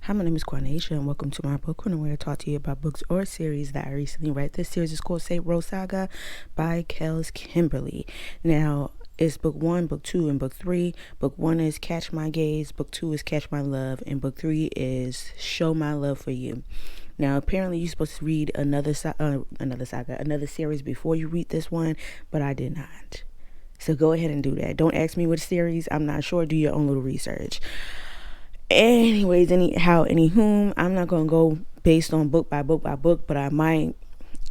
Hi, my name is Quanasia, and welcome to my book corner where I talk to you about books or series that I recently read. This series is called Rowe, Saga by Kellz, Kimberly. Now, it's book 1, book 2, and book 3. Book 1 is Catch My Gaze, book 2 is Catch My Love, and book 3 is Show My Love for You. Now, apparently you're supposed to read another series before you read this one, but I did not. So go ahead and do that. Don't ask me what series. I'm not sure. Do your own little research. Anyways, anywhom, I'm not gonna go based on book by book by book, but I might,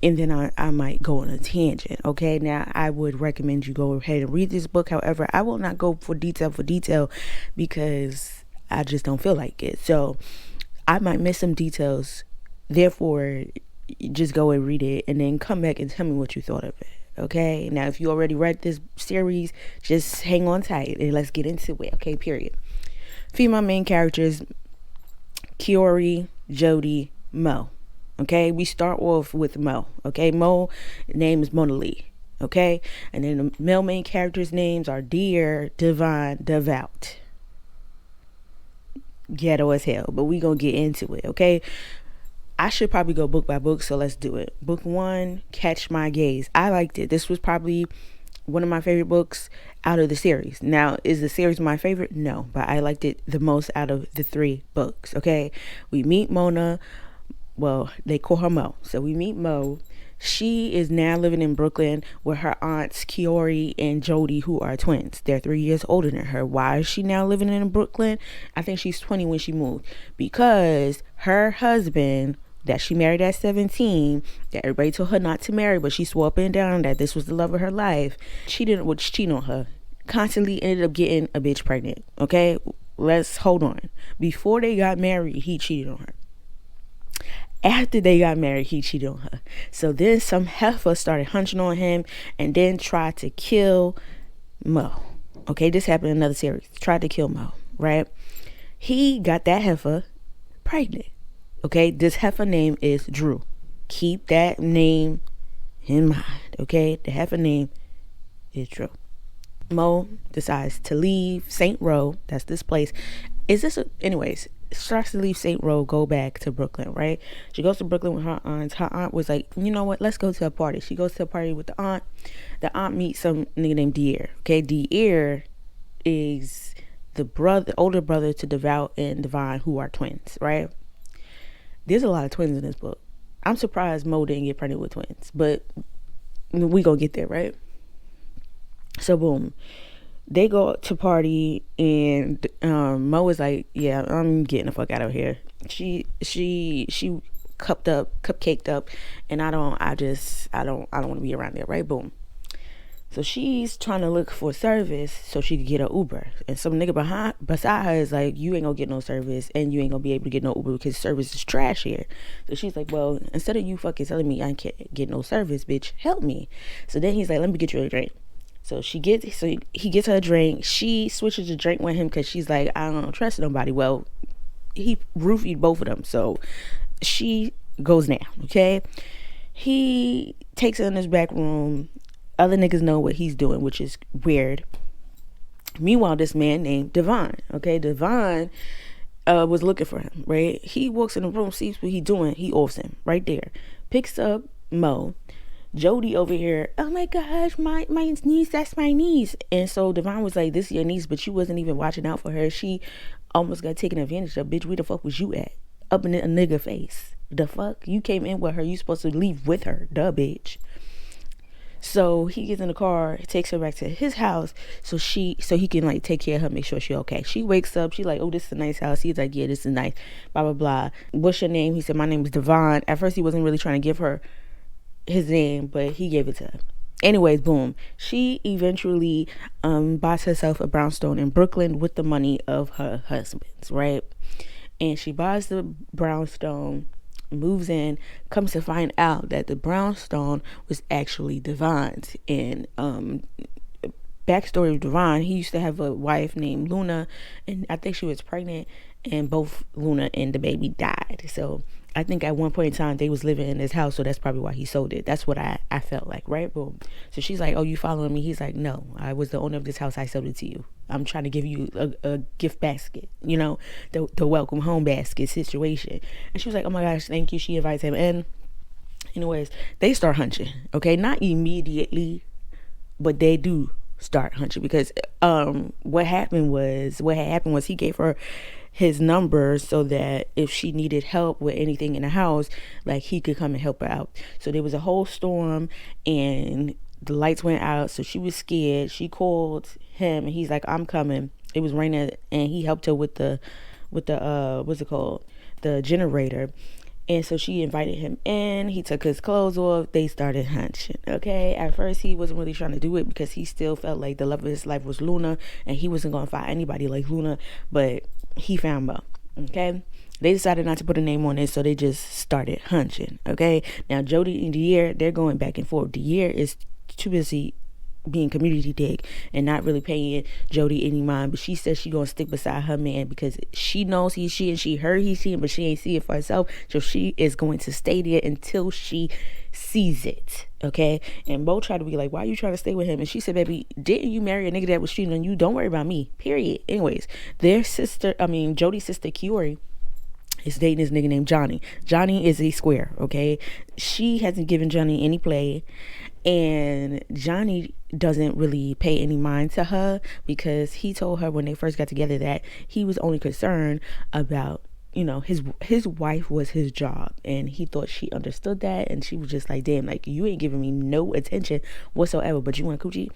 and then I might go on a tangent. Okay, now I would recommend you go ahead and read this book. However, I will not go for detail because I just don't feel like it. So I might miss some details. Therefore, just go and read it and then come back and tell me what you thought of it. Okay, now if you already read this series, just hang on tight and let's get into it. Okay, period. Female main characters, Kiori, Jody, Mo. Okay, we start off with Mo. Okay, Mo name is Mona Lee. Okay, and then the male main characters' names are Dear, Divine, Devout. Ghetto as hell, but we gonna get into it. Okay, I should probably go book by book, so let's do it. Book 1, Catch My Gaze. I liked it. This was probably one of my favorite books out of the series. Now, is the series my favorite? No, but I liked it the most out of the 3 books. Okay, we meet Mona. Well, they call her Mo. So we meet Mo. She is now living in Brooklyn with her aunts Kiori and Jody, who are twins. They're 3 years older than her. Why is she now living in Brooklyn? I think she's 20 when she moved, because her husband that she married at 17, that everybody told her not to marry, but she swore up and down that this was the love of her life, cheating on her, constantly ended up getting a bitch pregnant. Okay, let's hold on. Before they got married, he cheated on her. After they got married, he cheated on her. So then some heifer started hunching on him and then tried to kill Mo. Okay, this happened in another series. Tried to kill Mo, right? He got that heifer pregnant. Okay, this heifer name is Drew. Keep that name in mind. Okay, the heifer name is Drew. Mo decides to leave St. Rowe. That's this place. Anyways, starts to leave St. Rowe, go back to Brooklyn, right? She goes to Brooklyn with her aunts. Her aunt was like, you know what? Let's go to a party. She goes to a party with the aunt. The aunt meets some nigga named Dear. Okay, Dear is the older brother to Devout and Divine, who are twins, right? There's a lot of twins in this book. I'm surprised Mo didn't get pregnant with twins, but we gonna get there, right? So boom, they go to party and Mo is like, yeah, I'm getting the fuck out of here. She cupcaked up, and I don't want to be around there, right? Boom. So she's trying to look for service so she could get an Uber. And some nigga beside her is like, you ain't gonna get no service, and you ain't gonna be able to get no Uber because service is trash here. So she's like, well, instead of you fucking telling me I can't get no service, bitch, help me. So then he's like, let me get you a drink. So he gets her a drink. She switches the drink with him because she's like, I don't trust nobody. Well, he roofied both of them. So she goes down, okay? He takes her in his back room. Other niggas know what he's doing, which is weird. Meanwhile, this man named Divine, okay? Divine was looking for him, right? He walks in the room, sees what he's doing. He offs him right there. Picks up Mo. Jody over here, oh my gosh, my niece, that's my niece. And so Divine was like, this is your niece, but you wasn't even watching out for her. She almost got taken advantage of. Bitch, where the fuck was you at? Up in a nigga face. The fuck? You came in with her. You supposed to leave with her. Duh, bitch. So he gets in the car, takes her back to his house so he can like take care of her, make sure she's okay. She wakes up, she's like, oh, this is a nice house. He's like, yeah, this is nice, blah blah blah. What's your name? He said, my name is Devon. At first he wasn't really trying to give her his name, but he gave it to her. Anyways, boom, she eventually buys herself a brownstone in Brooklyn with the money of her husband's, right? And she buys the brownstone, moves in, comes to find out that the brownstone was actually Divine's. And backstory of Divine, he used to have a wife named Luna, and I think she was pregnant, and both Luna and the baby died. So I think at one point in time they was living in his house, so that's probably why he sold it. That's what I felt like, right? Boom. So she's like, "Oh, you following me?" He's like, "No, I was the owner of this house. I sold it to you. I'm trying to give you a gift basket, the welcome home basket situation." And she was like, "Oh my gosh, thank you." She invites him in. Anyways, they start hunching. Okay, not immediately, but they do start hunching because what happened was he gave her his number so that if she needed help with anything in the house, like he could come and help her out. So there was a whole storm and the lights went out, so she was scared. She called him and he's like, "I'm coming." It was raining and he helped her with the what's it called, the generator. And so she invited him in. He took his clothes off. They started hunching. Okay. At first, he wasn't really trying to do it because he still felt like the love of his life was Luna, and he wasn't going to find anybody like Luna. But he found Mo. Okay. They decided not to put a name on it, so they just started hunching. Okay. Now, Jody and Dier, they're going back and forth. Dier is too busy being community dick and not really paying Jody any mind, but she says she gonna stick beside her man because she knows he's she and she heard he's she, but she ain't see it for herself, so she is going to stay there until she sees it. Okay. And Bo tried to be like, "Why are you trying to stay with him?" And she said, "Baby, didn't you marry a nigga that was cheating on you? Don't worry about me, period." Anyways, Jody's sister Kiori is dating this nigga named Johnny. Johnny is a square. Okay. She hasn't given Johnny any play, and Johnny doesn't really pay any mind to her because he told her when they first got together that he was only concerned about, his wife was his job, and he thought she understood that, and she was just like, "Damn, like, you ain't giving me no attention whatsoever, but you want coochie."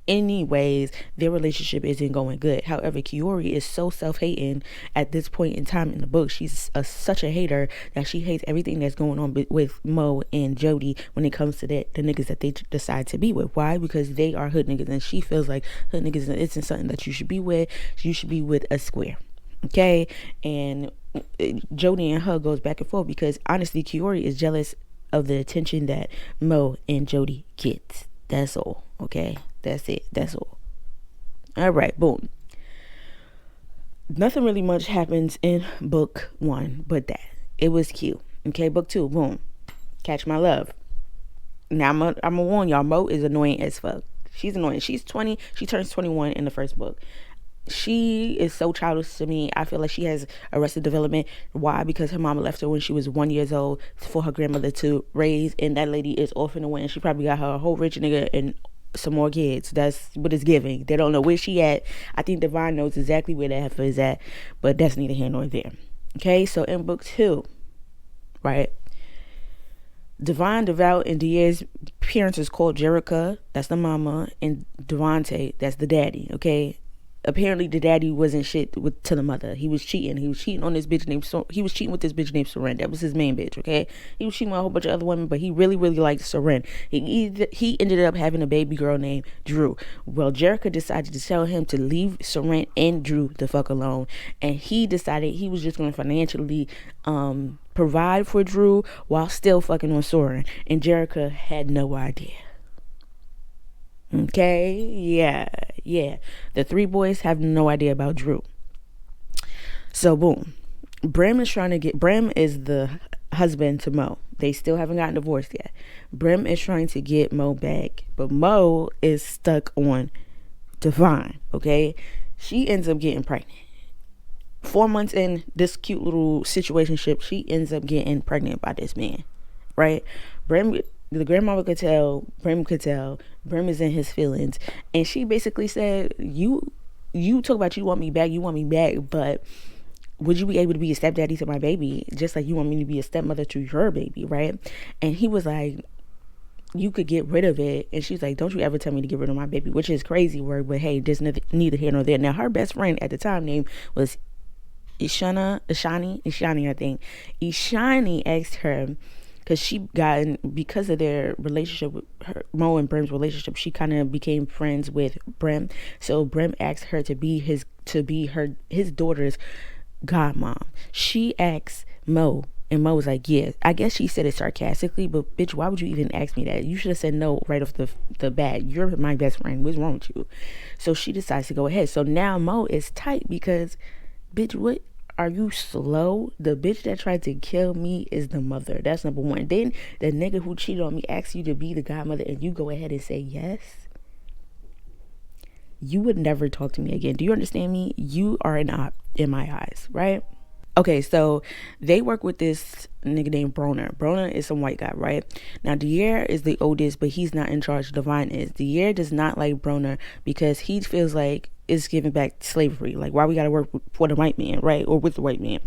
Anyways, their relationship isn't going good. However, Kiori is so self-hating at this point in time in the book. She's such a hater that she hates everything that's going on with Mo and Jody when it comes to the niggas that they decide to be with. Why? Because they are hood niggas, and she feels like hood niggas isn't something that you should be with. You should be with a square. Okay? And Jody and her goes back and forth because honestly, Kiori is jealous of the attention that Mo and Jody get. That's all. Okay? That's it. That's all. All right. Boom. Nothing really much happens in book 1 but that. It was cute. Okay. Book 2. Boom. Catch My Love. Now, I'm gonna warn y'all, Mo is annoying as fuck. She's annoying. She's 20. She turns 21 in the first book. She is so childish to me. I feel like she has arrested development. Why? Because her mama left her when she was 1 year old for her grandmother to raise, and that lady is off in the wind. She probably got her a whole rich nigga and some more kids. That's what it's giving. They don't know where she at. I think Divine knows exactly where that heifer is at, but that's neither here nor there. Okay, so in book 2, right, Divine, Devout, and Dier's parents is called Jerica, that's the mama, and Devontae, that's the daddy. Okay, apparently the daddy wasn't shit to the mother. He was cheating. He was cheating on this bitch named he was cheating with this bitch named Soren. That was his main bitch. Okay, he was cheating with a whole bunch of other women, but he really liked Soren. He ended up having a baby girl named Drew. Well, Jerica decided to tell him to leave Soren and Drew the fuck alone, and he decided he was just going to financially provide for Drew while still fucking on Soren, and Jerica had no idea. Okay, yeah. The 3 boys have no idea about Drew. So boom, Brim is the husband to Mo. They still haven't gotten divorced yet. Brim is trying to get Mo back, but Mo is stuck on Divine. Okay, she ends up getting pregnant. 4 months in this cute little situationship, she ends up getting pregnant by this man. Right, the grandmama could tell, Brim is in his feelings, and she basically said, you talk about you want me back, but would you be able to be a stepdaddy to my baby just like you want me to be a stepmother to your baby, right? And he was like, you could get rid of it. And she's like, don't you ever tell me to get rid of my baby, which is crazy word, but hey, there's neither here nor there. Now, her best friend at the time name was Ishani, I think. Ishani asked her, because of their relationship with Mo and Brim's relationship, she kind of became friends with Brim. So Brim asked her to be his daughter's godmom. She asked Mo, and Mo was like, yeah. I guess she said it sarcastically, but bitch, why would you even ask me that? You should have said no right off the bat. You're my best friend. What's wrong with you? So she decides to go ahead. So now Mo is tight because, bitch, what Are you slow? The bitch that tried to kill me is the mother. That's number one. Then the nigga who cheated on me asks you to be the godmother and you go ahead and say yes. You would never talk to me again. Do you understand me? You are an op in my eyes, right? Okay, so they work with this nigga named Broner. Broner is some white guy, right? Now, Dier is the oldest, but he's not in charge. Divine is. Dier does not like Broner because he feels like it's giving back slavery. Like, why we gotta work for the white man, right? Or with the white man.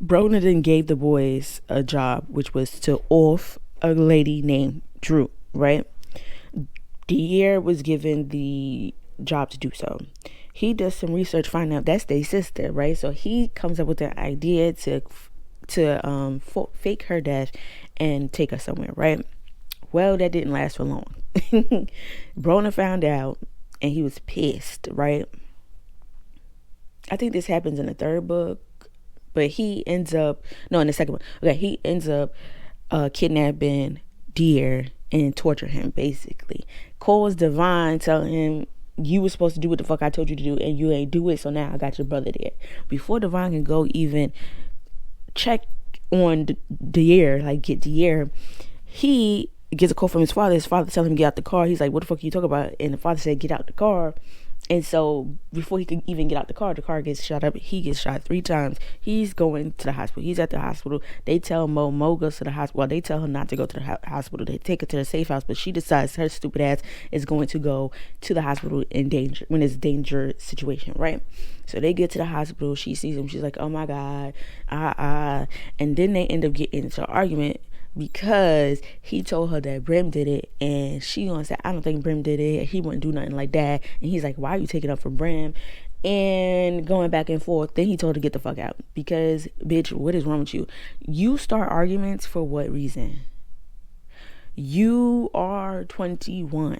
Broner then gave the boys a job, which was to off a lady named Drew, right? Dier was given the job to do so. He does some research, find out that's their sister, right? So he comes up with the idea to fake her death and take her somewhere, right? Well, that didn't last for long. Broner found out and he was pissed, right? I think this happens in the third book, but he ends up in the second one. Okay, he ends up kidnapping Deer and torture him, basically. Calls Divine, telling him, you were supposed to do what the fuck I told you to do and you ain't do it, so now I got your brother there. Before Divine can go even check on Dier, like get Dier, he gets a call from his father. His father tells him to get out the car. He's like, what the fuck are you talking about? And the father said, get out the car. And so before he could even get out the car gets shot up. He gets shot 3 times. He's going to the hospital. He's at the hospital. They tell Mo goes to the hospital. Well, they tell her not to go to the hospital. They take her to the safe house, but she decides her stupid ass is going to go to the hospital in danger, when it's a danger situation, right? So they get to the hospital. She sees him. She's like, oh my God. And then they end up getting into an argument because he told her that Brim did it, and she gonna say, I don't think Brim did it, he wouldn't do nothing like that. And he's like, why are you taking up for Brim? And going back and forth. Then he told her to get the fuck out, because bitch, what is wrong with you? You start arguments for what reason? You are 21.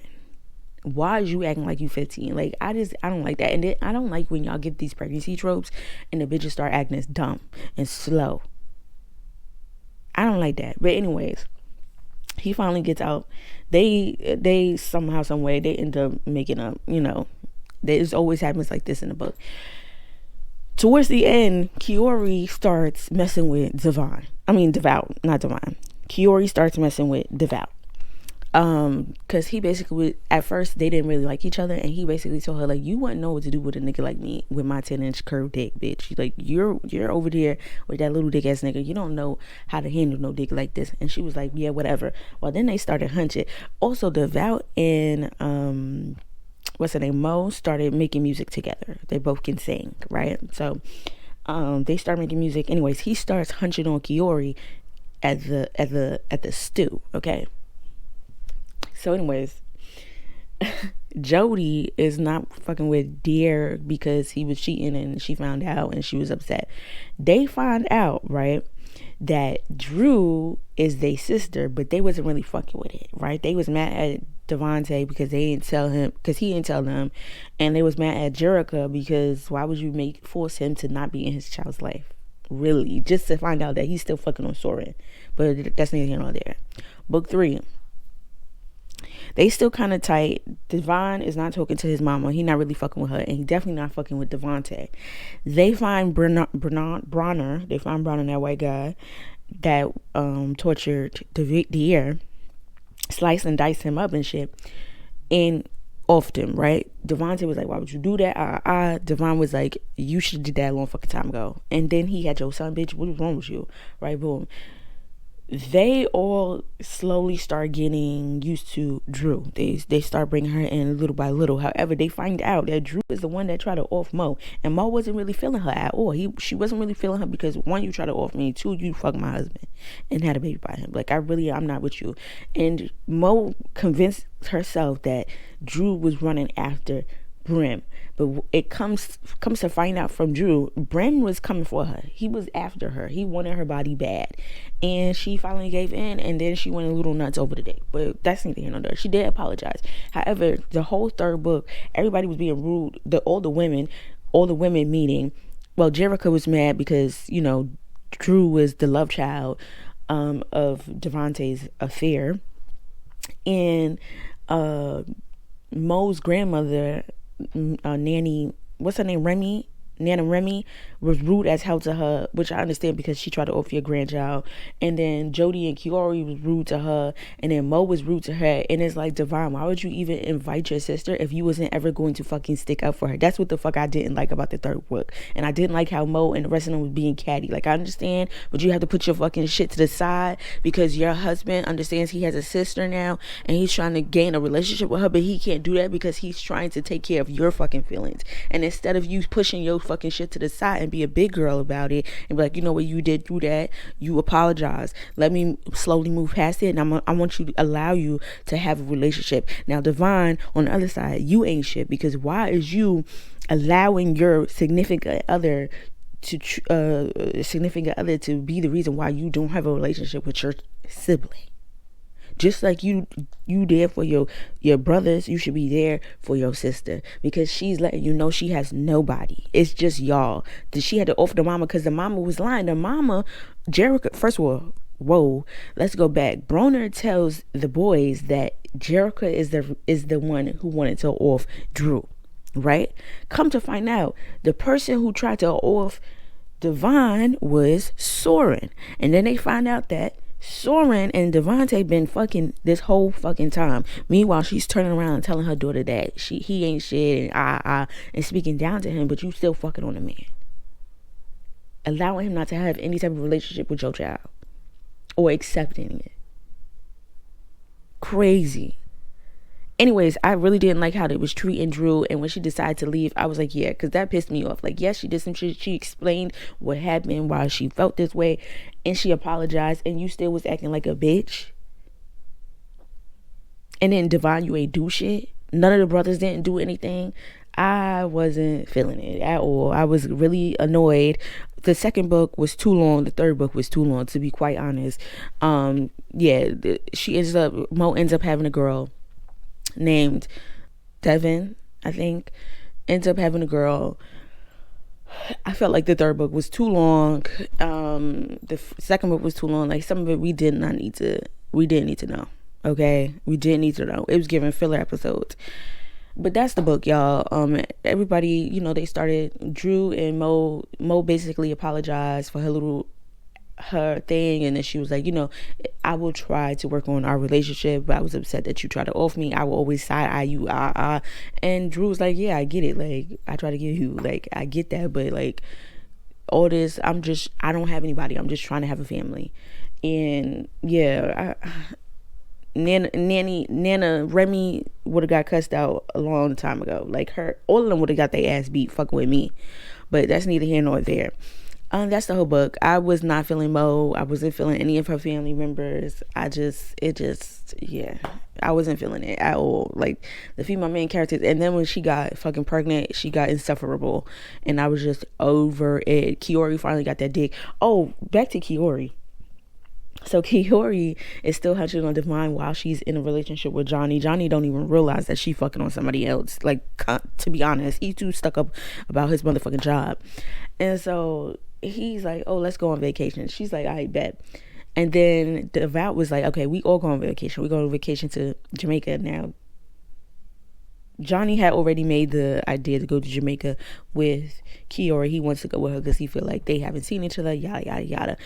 Why is you acting like you 15? Like, I don't like that. And then I don't like when y'all get these pregnancy tropes and the bitches start acting as dumb and slow. I don't like that. But anyways, he finally gets out. They somehow, some way, they end up making up, there's always happens like this in the book. Towards the end, Kiori starts messing with Devout, not Divine. Kiori starts messing with Devout. Cause he basically, at first they didn't really like each other, and he basically told her, like, you wouldn't know what to do with a nigga like me with my 10-inch curved dick, bitch. Like, you're over there with that little dick ass nigga. You don't know how to handle no dick like this. And she was like, yeah, whatever. Well, then they started hunching. Also, Devout and what's her name, Mo, started making music together. They both can sing, right? So they start making music. Anyways, he starts hunching on Kiori at the stew, okay? So anyways, Jody is not fucking with Deer because he was cheating and she found out and she was upset. They find out, right, that Drew is their sister, but they wasn't really fucking with it, right? They was mad at Devontae because they didn't tell him, because he didn't tell them, and they was mad at Jerica because why would you force him to not be in his child's life? Really, just to find out that he's still fucking on Soren. But that's neither here nor there. Book 3. They still kind of tight. Devon is not talking to his mama. He not really fucking with her, and he definitely not fucking with Devontae. They find Bronner. They find Bronner, that white guy that tortured Dier, sliced and diced him up and shit, and offed him, right? Devontae was like, why would you do that? Devon was like, you should have did that a long fucking time ago. And then he had your son, bitch. What is wrong with you? Right? Boom. They all slowly start getting used to Drew. They start bringing her in little by little. However, they find out that Drew is the one that tried to off Mo, and Mo wasn't really feeling her at all. She wasn't really feeling her because 1, you tried to off me, 2, you fucked my husband and had a baby by him. Like, I'm not with you. And Mo convinced herself that Drew was running after Brim, but it comes to find out from Drew, Brim was coming for her. He was after her. He wanted her body bad, and she finally gave in, and then she went a little nuts over the day. But that's neither here nor there. She did apologize. However, the whole third book, everybody was being rude. All the women meaning, well, Jerica was mad because Drew was the love child of Devontae's affair, and Mo's grandmother, nanny, what's her name, Remy, Nana Remy was rude as hell to her, which I understand because she tried to offer your grandchild. And then Jody and Kiori was rude to her, and then Mo was rude to her. And it's like, Devon, why would you even invite your sister if you wasn't ever going to fucking stick up for her? That's what the fuck I didn't like about the third book. And I didn't like how Mo and the rest of them was being catty. Like, I understand, but you have to put your fucking shit to the side because your husband understands he has a sister now and he's trying to gain a relationship with her, but he can't do that because he's trying to take care of your fucking feelings. And instead of you pushing your fucking shit to the side and be a big girl about it and be like, you know what, you did do that, you apologize, let me slowly move past it, and I want you to allow you to have a relationship. Now Devon, on the other side, you ain't shit, because why is you allowing your significant other to be the reason why you don't have a relationship with your sibling? Just like you there for your brothers, you should be there for your sister, because she's letting you know she has nobody. It's just y'all. She had to offer the mama because the mama was lying. The mama, Jericho, first of all, whoa, let's go back. Broner tells the boys that Jericho is the one who wanted to off Drew, right? Come to find out, the person who tried to off Devon was Soren. And then they find out that Soren and Devontae been fucking this whole fucking time. Meanwhile, she's turning around and telling her daughter that he ain't shit and speaking down to him, but you still fucking on the man, allowing him not to have any type of relationship with your child or accepting it. Crazy. Anyways, I really didn't like how they was treating Drew, and when she decided to leave, I was like, yeah, because that pissed me off. Like, yes, she did some shit. She explained what happened, why she felt this way, and she apologized, and you still was acting like a bitch. And then Devon, you ain't do shit. None of the brothers didn't do anything. I wasn't feeling it at all. I was really annoyed. The second book was too long. The third book was too long, to be quite honest. Mo ends up having a girl named Devin, I think, ends up having a girl. I felt like the third book was too long. The second book was too long. Like, some of it we didn't need to know. Okay, we didn't need to know. It was giving filler episodes. But that's the book, y'all. Everybody, they started. Drew and Mo basically apologized for her thing, and then she was like, I will try to work on our relationship, but I was upset that you try to off me. I will always side eye you. And Drew was like, yeah, I get it. Like, I try to give you, like, I get that, but like, all this, I don't have anybody. I'm just trying to have a family. And yeah, Nana Remy would have got cussed out a long time ago. Like, all of them would have got their ass beat fucking with me. But that's neither here nor there. That's the whole book. I was not feeling Mo. I wasn't feeling any of her family members. I wasn't feeling it at all. Like, the female main characters. And then when she got fucking pregnant, she got insufferable. And I was just over it. Kiori finally got that dick. Oh, back to Kiori. So Kiori is still hunching on Devon while she's in a relationship with Johnny. Johnny don't even realize that she fucking on somebody else. Like, to be honest, he's too stuck up about his motherfucking job. And so he's like, oh, let's go on vacation. She's like, I bet. And then Devout was like, okay, we all go on vacation. We go on vacation to Jamaica. Now, Johnny had already made the idea to go to Jamaica with Kiori. He wants to go with her because he feel like they haven't seen each other, yada yada yada.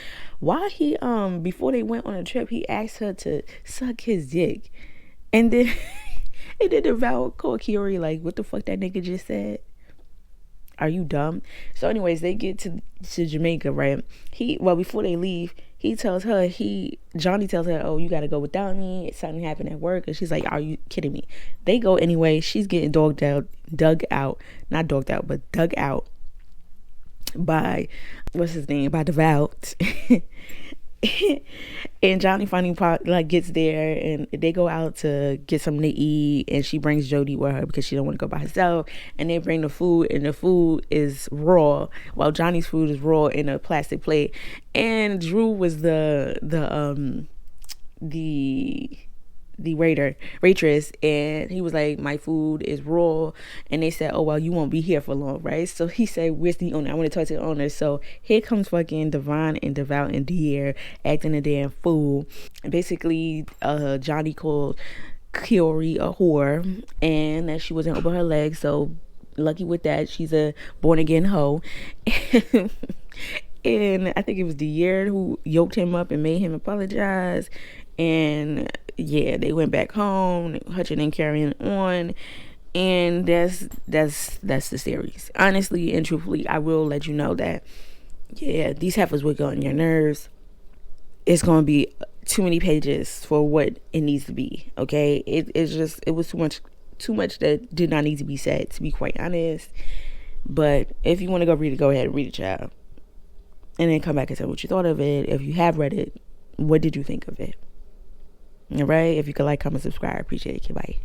Why he before they went on a trip, he asked her to suck his dick, and then Devout called Kiori like, what the fuck that nigga just said? Are you dumb? So anyways, they get to Jamaica, right? Before they leave, Johnny tells her, oh, you gotta go without me. Something happened at work. And she's like, are you kidding me? They go anyway. She's getting dug out by, what's his name? By Devout. And Johnny finally gets there, and they go out to get something to eat, and she brings Jody with her because she don't want to go by herself. And they bring the food, and the food is raw, while Johnny's food is raw in a plastic plate. And Drew was the waitress, and he was like, my food is raw. And they said, oh, well, you won't be here for long, right? So he said, where's the owner? I want to talk to the owner. So here comes fucking Devon and Devout and Dier acting a damn fool. And basically, Johnny called Kiori a whore, and that she wasn't over her legs. So lucky with that. She's a born again hoe. And I think it was the year who yoked him up and made him apologize. And yeah, they went back home, hutching and carrying on. And that's the series. Honestly and truthfully, I will let you know that yeah, these heifers will go on your nerves. It's gonna be too many pages for what it needs to be. Okay, it was too much that did not need to be said, to be quite honest. But if you want to go read it, go ahead and read it, child, and then come back and tell what you thought of it. If you have read it, what did you think of it? All right, if you could like, comment, subscribe, appreciate it. Bye.